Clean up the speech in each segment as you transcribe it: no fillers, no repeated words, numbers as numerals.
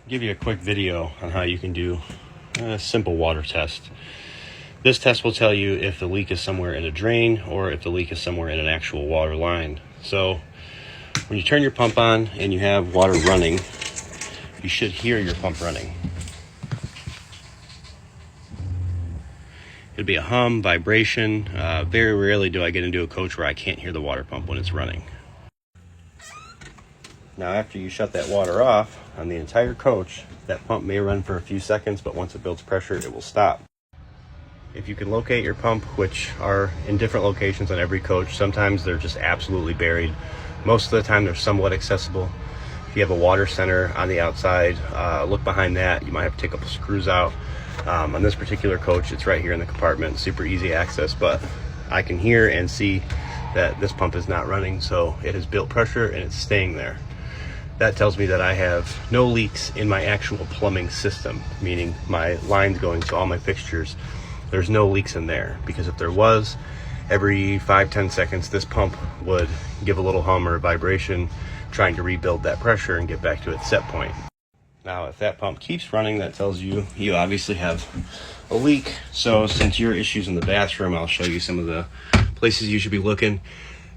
Give you a quick video on how you can do a simple water test. This test will tell you if the leak is somewhere in a drain or if the leak is somewhere in an actual water line. So when you turn your pump on and you have water running, you should hear your pump running. It'd be a hum, vibration. Very rarely do I get into a coach where I can't hear the water pump when it's running. Now after you shut that water off on the entire coach, that pump may run for a few seconds, but once it builds pressure, it will stop. If you can locate your pump, which are in different locations on every coach, sometimes they're just absolutely buried. Most of the time they're somewhat accessible. If you have a water center on the outside, look behind that. You might have to take a couple screws out. On this particular coach, it's right here in the compartment, super easy access, but I can hear and see that this pump is not running, so it has built pressure and it's staying there. That tells me that I have no leaks in my actual plumbing system, meaning my lines going to all my fixtures. There's no leaks in there, because if there was, every 5-10 seconds this pump would give a little hum or vibration trying to rebuild that pressure and get back to its set point. Now if that pump keeps running, that tells you you obviously have a leak. So since your issue's in the bathroom, I'll show you some of the places you should be looking.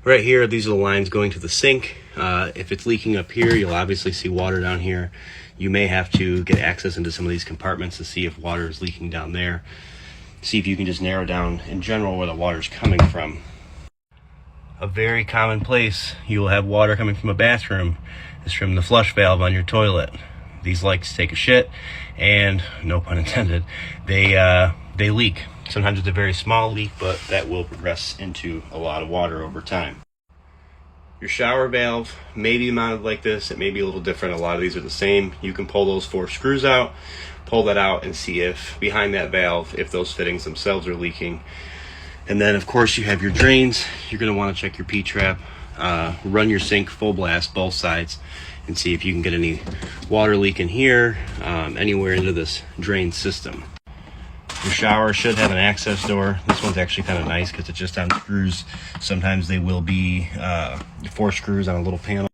Right here, these are the lines going to the sink. If it's leaking up here, you'll obviously see water down here. You may have to get access into some of these compartments to see if water is leaking down there. See if you can just narrow down in general where the water's coming from. A very common place you will have water coming from a bathroom is from the flush valve on your toilet. These like to take a shit, and no pun intended, they leak. Sometimes it's a very small leak, but that will progress into a lot of water over time. Your shower valve may be mounted like this. It may be a little different. A lot of these are the same. You can pull those 4 screws out, pull that out, and see if behind that valve, if those fittings themselves are leaking. And then of course you have your drains. You're going to want to check your P-trap, run your sink full blast both sides, and see if you can get any water leak in here, anywhere into this drain system. Your shower should have an access door. This one's actually kind of nice because it's just on screws. Sometimes they will be 4 screws on a little panel.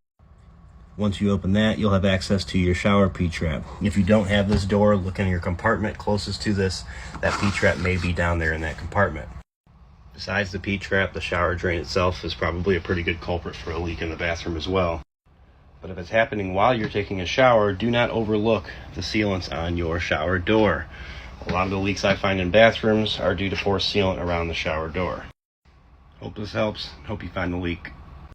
Once you open that, you'll have access to your shower P-trap. If you don't have this door, look in your compartment closest to this. That P-trap may be down there in that compartment. Besides the P-trap, the shower drain itself is probably a pretty good culprit for a leak in the bathroom as well. But if it's happening while you're taking a shower, do not overlook the sealants on your shower door. A lot of the leaks I find in bathrooms are due to poor sealant around the shower door. Hope this helps. Hope you find the leak.